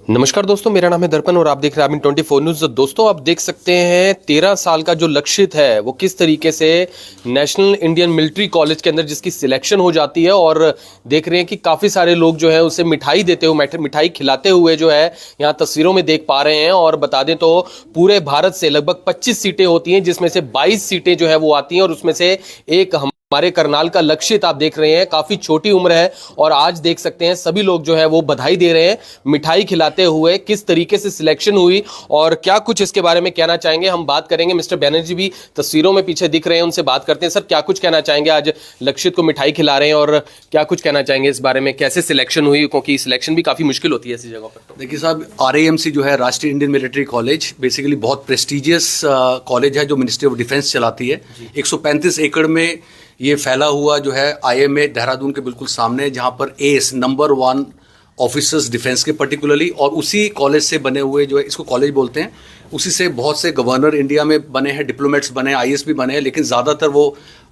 नमस्कार दोस्तों, मेरा नाम है दर्पण और आप देख रहे हैं आर्मी 24 न्यूज़। दोस्तों, आप देख सकते हैं 13 साल का जो लक्षित है वो किस तरीके से नेशनल इंडियन मिलिट्री कॉलेज के अंदर जिसकी सिलेक्शन हो जाती है और देख रहे हैं कि काफ़ी सारे लोग जो है उसे मिठाई देते हुए, मिठाई खिलाते हुए जो है यहाँ तस्वीरों में देख पा रहे हैं। और बता दें तो पूरे भारत से लगभग 25 सीटें होती हैं, जिसमें से 22 सीटें जो है वो आती हैं और उसमें से एक हमारे करनाल का लक्षित आप देख रहे हैं, काफी छोटी उम्र है और आज देख सकते हैं सभी लोग जो है वो बधाई दे रहे हैं मिठाई खिलाते हुए। किस तरीके से सिलेक्शन हुई और क्या कुछ इसके बारे में कहना चाहेंगे, हम बात करेंगे। मिस्टर बैनर्जी भी तस्वीरों में पीछे दिख रहे हैं, उनसे बात करते हैं। सर, क्या कुछ कहना चाहेंगे, आज लक्षित को मिठाई खिला रहे हैं और क्या कुछ कहना चाहेंगे इस बारे में, कैसे सिलेक्शन हुई, क्योंकि सिलेक्शन भी काफी मुश्किल होती है ऐसी जगह पर। देखिए साहब, RIMC जो है राष्ट्रीय इंडियन मिलिट्री कॉलेज बेसिकली बहुत प्रेस्टिजियस कॉलेज है जो मिनिस्ट्री ऑफ डिफेंस चलाती है। 135 एकड़ में ये फैला हुआ जो है IMA देहरादून के बिल्कुल सामने, जहाँ पर एस नंबर 1 ऑफिसर्स डिफेंस के पर्टिकुलरली, और उसी कॉलेज से बने हुए जो है, इसको कॉलेज बोलते हैं, उसी से बहुत से गवर्नर इंडिया में बने हैं, डिप्लोमेट्स बने हैं, IAS भी बने हैं, लेकिन ज़्यादातर वो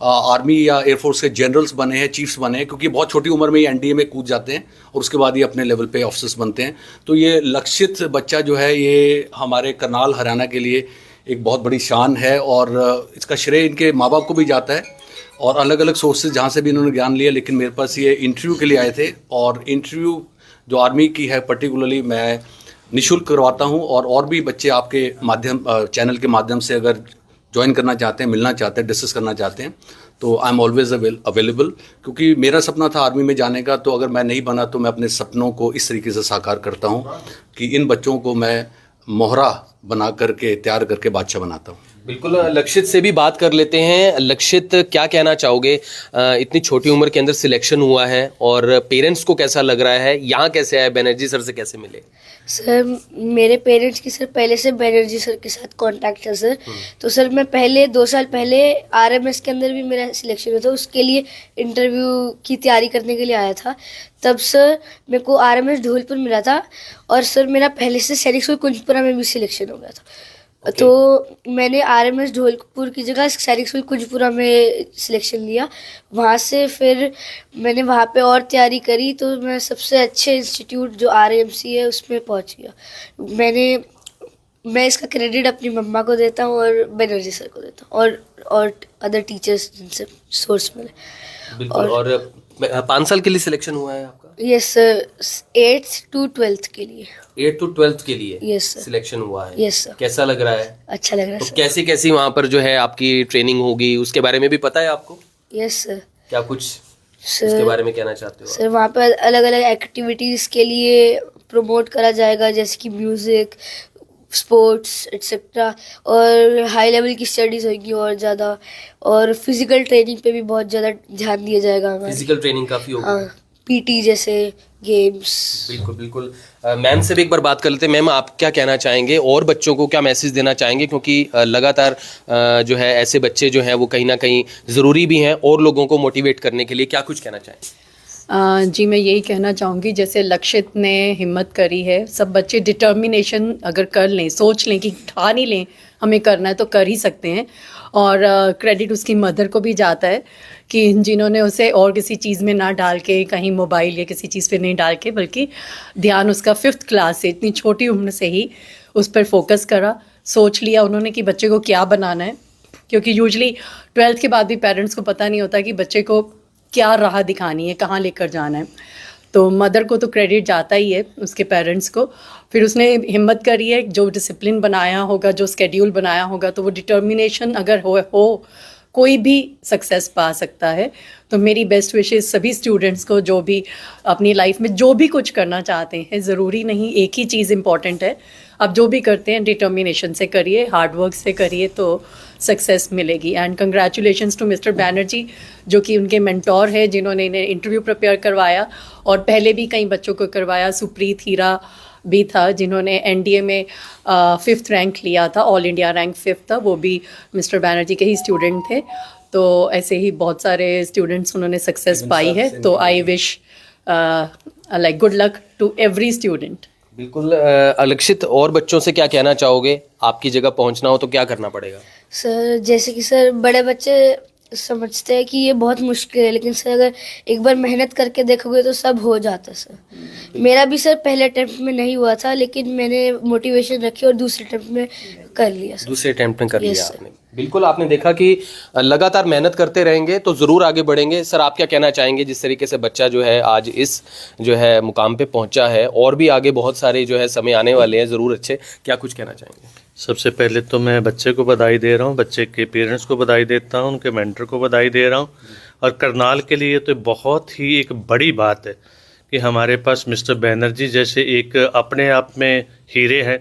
आर्मी या एयरफोर्स के जनरल्स बने हैं, चीफ्स बने हैं, क्योंकि बहुत छोटी उम्र में ये NDA में कूद जाते हैं और उसके बाद ये अपने लेवल पे ऑफिसर्स बनते हैं। तो ये लक्षित बच्चा जो है ये हमारे करनाल हरियाणा के लिए एक बहुत बड़ी शान है और इसका श्रेय इनके माँ बाप को भी जाता है और अलग अलग सोर्सेज जहाँ से भी इन्होंने ज्ञान लिया। लेकिन मेरे पास ये इंटरव्यू के लिए आए थे और इंटरव्यू जो आर्मी की है पर्टिकुलरली मैं निःशुल्क करवाता हूँ और भी बच्चे आपके माध्यम चैनल के माध्यम से अगर ज्वाइन करना चाहते हैं, मिलना चाहते हैं, डिस्कस करना चाहते हैं तो आई एम ऑलवेज अवेलेबल, क्योंकि मेरा सपना था आर्मी में जाने का। तो अगर मैं नहीं बना तो मैं अपने सपनों को इस तरीके से साकार करता हूँ कि इन बच्चों को मैं मोहरा बना करके तैयार करके बादशाह बनाता हूँ। बिल्कुल, लक्षित से भी बात कर लेते हैं। लक्षित, क्या कहना चाहोगे, इतनी छोटी उम्र के अंदर सिलेक्शन हुआ है और पेरेंट्स को कैसा लग रहा है, यहाँ कैसे आए, बैनर्जी सर से कैसे मिले? सर, मेरे पेरेंट्स की सर पहले से बैनर्जी सर के साथ कांटेक्ट है सर। तो सर मैं पहले 2 साल पहले RMS के अंदर भी मेरा सिलेक्शन हुआ था, उसके लिए इंटरव्यू की तैयारी करने के लिए आया था। तब सर मेरे को RMS धौलपुर मिला था और सर मेरा पहले से सैनिक स्कूल कुंजपुरा में भी सिलेक्शन हो गया था। तो मैंने RMS धौलपुर की जगह सैनिक स्कूल कुंजपुरा में सिलेक्शन लिया। वहाँ से फिर मैंने वहाँ पे और तैयारी करी तो मैं सबसे अच्छे इंस्टीट्यूट जो RIMC है उसमें पहुँच गया। मैं इसका क्रेडिट अपनी मम्मा को देता हूँ और बैनर्जी सर को देता हूँ और अदर टीचर्स जिनसे सोर्स मिले। बिल्कुल। और 5 साल के लिए सिलेक्शन हुआ है आपका? Yes sir, 8th to 12th के लिए। 8 to 12th के लिए यस सर, सिलेक्शन हुआ है। Yes sir. कैसा लग रहा है? अच्छा लग रहा है तो सर। कैसी कैसी वहाँ पर जो है आपकी ट्रेनिंग होगी, उसके बारे में भी पता है आपको? Yes sir. क्या कुछ सर उसके बारे में कहना चाहते हो? सर, वहाँ पर अलग अलग एक्टिविटीज़ के लिए प्रमोट करा जाएगा, जैसे कि म्यूज़िक, स्पोर्ट्स एट्सेट्रा, और हाई लेवल की स्टडीज़ होगी और ज़्यादा, और फिजिकल ट्रेनिंग पे भी बहुत ज़्यादा ध्यान दिया जाएगा हमारे। फिजिकल ट्रेनिंग काफ़ी होगी। PT जैसे गेम्स। बिल्कुल बिल्कुल। मैम से भी एक बार बात कर लेते हैं। मैम, आप क्या कहना चाहेंगे और बच्चों को क्या मैसेज देना चाहेंगे, क्योंकि लगातार जो है ऐसे बच्चे जो हैं वो कहीं ना कहीं ज़रूरी भी हैं और लोगों को मोटिवेट करने के लिए, क्या कुछ कहना चाहेंगे? जी, मैं यही कहना चाहूँगी, जैसे लक्षित ने हिम्मत करी है, सब बच्चे डिटर्मिनेशन अगर कर लें, सोच लें कि ठान ही लें हमें करना है तो कर ही सकते हैं। और क्रेडिट उसकी मदर को भी जाता है कि जिन्होंने उसे और किसी चीज़ में ना डाल के, कहीं मोबाइल या किसी चीज़ पे नहीं डाल के, बल्कि ध्यान उसका 5th क्लास से, इतनी छोटी उम्र से ही उस पर फोकस करा, सोच लिया उन्होंने कि बच्चे को क्या बनाना है। क्योंकि यूजुअली 12th के बाद भी पेरेंट्स को पता नहीं होता कि बच्चे को क्या राह दिखानी है, कहाँ लेकर जाना है। तो मदर को तो क्रेडिट जाता ही है, उसके पेरेंट्स को। फिर उसने हिम्मत करी है, जो डिसिप्लिन बनाया होगा, जो स्केड्यूल बनाया होगा, तो वो डिटर्मिनेशन अगर हो कोई भी सक्सेस पा सकता है। तो मेरी बेस्ट विशेस सभी स्टूडेंट्स को, जो भी अपनी लाइफ में जो भी कुछ करना चाहते हैं, ज़रूरी नहीं एक ही चीज़ इम्पॉर्टेंट है, आप जो भी करते हैं डिटर्मिनेशन से करिए, हार्ड वर्क से करिए तो सक्सेस मिलेगी। And congratulations to mister Banerjee, जो कि उनके मेंटोर है, जिन्होंने इन्हें इंटरव्यू प्रिपेयर करवाया और पहले भी कई बच्चों को करवाया। सुप्रीत हीरा भी था जिन्होंने NDA में 5th रैंक लिया था, ऑल इंडिया रैंक 5th था, वो भी मिस्टर बैनर्जी के ही स्टूडेंट थे। तो ऐसे ही बहुत सारे स्टूडेंट्स उन्होंने सक्सेस पाई है। तो I wish like good luck to every student. बिल्कुल। लक्षित, और बच्चों से क्या कहना चाहोगे? आपकी जगह पहुंचना हो तो क्या करना पड़ेगा? सर, जैसे कि सर बड़े बच्चे समझते हैं कि ये बहुत मुश्किल है, लेकिन सर अगर एक बार मेहनत करके देखोगे तो सब हो जाता है सर। मेरा भी सर पहले अटेम्प्ट में नहीं हुआ था, लेकिन मैंने मोटिवेशन रखी और दूसरे अटेम्प्ट में कर लिया सर। दूसरे अटेम्प्ट में कर Yes, लिया sir. आपने। बिल्कुल, आपने देखा कि लगातार मेहनत करते रहेंगे तो ज़रूर आगे बढ़ेंगे। सर, आप क्या कहना चाहेंगे जिस तरीके से बच्चा जो है आज इस जो है मुकाम पे पहुंचा है, और भी आगे बहुत सारे जो है समय आने वाले हैं ज़रूर अच्छे, क्या कुछ कहना चाहेंगे? सबसे पहले तो मैं बच्चे को बधाई दे रहा हूँ, बच्चे के पेरेंट्स को बधाई देता हूँ, उनके मेंटर को बधाई दे रहा हूँ। और करनाल के लिए तो बहुत ही एक बड़ी बात है कि हमारे पास मिस्टर बैनर्जी जैसे एक अपने आप में हीरे हैं,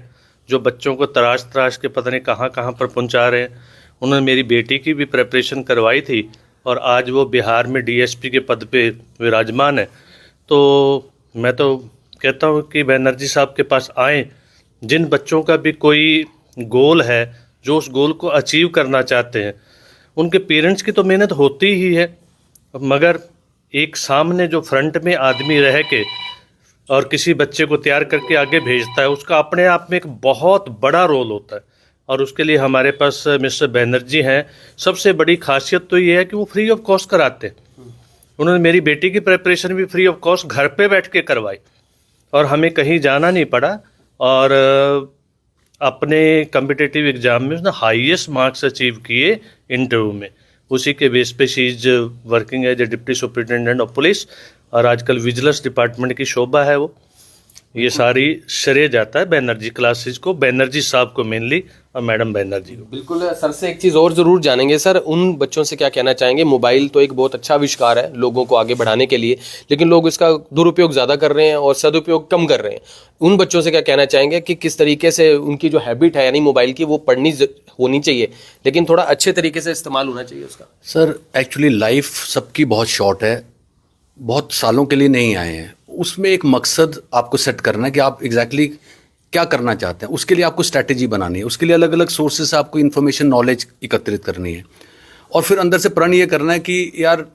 जो बच्चों को तराश तराश के पता नहीं कहाँ कहाँ पर पहुँचा रहे हैं। उन्होंने मेरी बेटी की भी प्रिपरेशन करवाई थी और आज वो बिहार में डीएसपी के पद पे विराजमान है। तो मैं तो कहता हूँ कि बैनर्जी साहब के पास आएँ, जिन बच्चों का भी कोई गोल है, जो उस गोल को अचीव करना चाहते हैं, उनके पेरेंट्स की तो मेहनत होती ही है, मगर एक सामने जो फ्रंट में आदमी रह के और किसी बच्चे को तैयार करके आगे भेजता है, उसका अपने आप में एक बहुत बड़ा रोल होता है। और उसके लिए हमारे पास मिस्टर बैनर्जी हैं। सबसे बड़ी खासियत तो ये है कि वो फ्री ऑफ कॉस्ट कराते हैं। उन्होंने मेरी बेटी की प्रिपरेशन भी फ्री ऑफ कॉस्ट घर पे बैठ के करवाई और हमें कहीं जाना नहीं पड़ा। और अपने कम्पिटिटिव एग्ज़ाम में उसने हाईएस्ट मार्क्स अचीव किए इंटरव्यू में। उसी के बेस पे she is working as a deputy superintendent of police और आजकल विजिलेंस डिपार्टमेंट की शोभा है वो। ये सारी श्रेय जाता है बैनर्जी क्लासेज को, बैनर्जी साहब को मेनली और मैडम बैनर्जी को। बिल्कुल, सर से एक चीज़ और ज़रूर जानेंगे। सर, उन बच्चों से क्या कहना चाहेंगे? मोबाइल तो एक बहुत अच्छा आविष्कार है लोगों को आगे बढ़ाने के लिए, लेकिन लोग इसका दुरुपयोग ज़्यादा कर रहे हैं और सदुपयोग कम कर रहे हैं। उन बच्चों से क्या कहना चाहेंगे कि किस तरीके से उनकी जो हैबिट है यानी मोबाइल की, वो पढ़नी होनी चाहिए, लेकिन थोड़ा अच्छे तरीके से इस्तेमाल होना चाहिए उसका? सर एक्चुअली लाइफ सबकी बहुत शॉर्ट है, बहुत सालों के लिए नहीं आए हैं। उसमें एक मकसद आपको सेट करना है कि आप एग्जैक्टली क्या करना चाहते हैं। उसके लिए आपको स्ट्रैटेजी बनानी है, उसके लिए अलग अलग सोर्सेज से आपको इन्फॉर्मेशन नॉलेज एकत्रित करनी है और फिर अंदर से प्रण ये करना है कि यार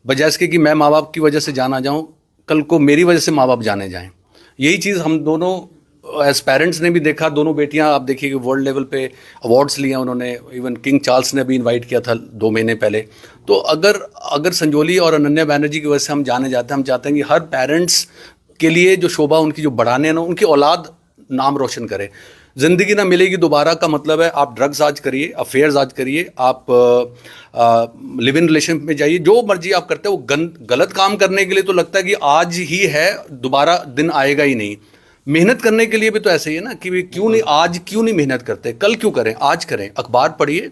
बजाय इसके कि मैं माँ बाप की वजह से जाना जाऊँ, कल को मेरी वजह से माँ बाप जाने जाएँ। यही चीज़ हम दोनों एज पेरेंट्स ने भी देखा। दोनों बेटियां आप देखिए कि वर्ल्ड लेवल पे अवार्ड्स लिए उन्होंने, इवन किंग चार्ल्स ने भी इनवाइट किया था 2 महीने पहले। तो अगर संजोली और अनन्या बैनर्जी की वजह से हम जाने जाते हैं, हम चाहते हैं कि हर पेरेंट्स के लिए जो शोभा उनकी जो बढ़ाने ना, उनकी औलाद नाम रोशन करे। ज़िंदगी ना मिलेगी दोबारा का मतलब है आप ड्रग्स आज करिए, अफेयर्स आज करिए, आप लिव इन रिलेशन में जाइए, जो मर्जी आप करते हो। वो गलत काम करने के लिए तो लगता है कि आज ही है, दोबारा दिन आएगा ही नहीं। मेहनत करने के लिए भी तो ऐसे ही है ना कि क्यों नहीं, आज क्यों नहीं मेहनत करते, कल क्यों करें, आज करें। अखबार पढ़िए,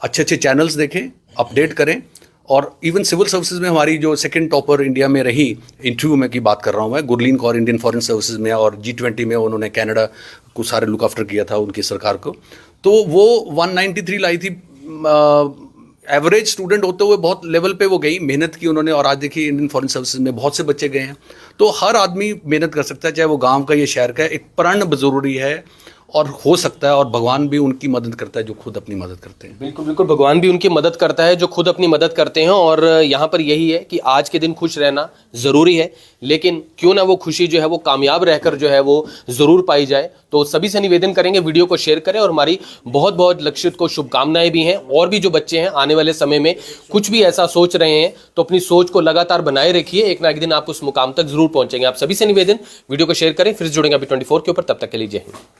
अच्छे अच्छे चैनल्स देखें, अपडेट करें। और इवन सिविल सर्विसेज में हमारी जो सेकंड टॉपर इंडिया में रही, इंटरव्यू में की बात कर रहा हूँ मैं, Gurleen Kaur Indian foreign services में, और G20 में उन्होंने कनाडा को सारे लुक आफ्टर किया था उनकी सरकार को। तो वो 193 लाई थी। एवरेज स्टूडेंट होते हुए बहुत लेवल पे वो गई, मेहनत की उन्होंने। और आज देखिए इंडियन फॉरेन सर्विसेज में बहुत से बच्चे गए हैं। तो हर आदमी मेहनत कर सकता है, चाहे वो गांव का या शहर का है। एक प्रण जरूरी है और हो सकता है, और भगवान भी उनकी मदद करता है जो खुद अपनी मदद करते हैं। बिल्कुल बिल्कुल, भगवान भी उनकी मदद करता है जो खुद अपनी मदद करते हैं। और यहाँ पर यही है कि आज के दिन खुश रहना ज़रूरी है, लेकिन क्यों ना वो खुशी जो है वो कामयाब रहकर जो है वो ज़रूर पाई जाए। तो सभी से निवेदन करेंगे वीडियो को शेयर करें, और हमारी बहुत बहुत लक्षित को शुभकामनाएं भी हैं। और भी जो बच्चे हैं आने वाले समय में कुछ भी ऐसा सोच रहे हैं तो अपनी सोच को लगातार बनाए रखिए, एक ना एक दिन आप उस मुकाम तक जरूर पहुंचेंगे। आप सभी से निवेदन, वीडियो को शेयर करें। फिर जुड़ेंगे अभी 24 के ऊपर, तब तक के लिए जय हिंद।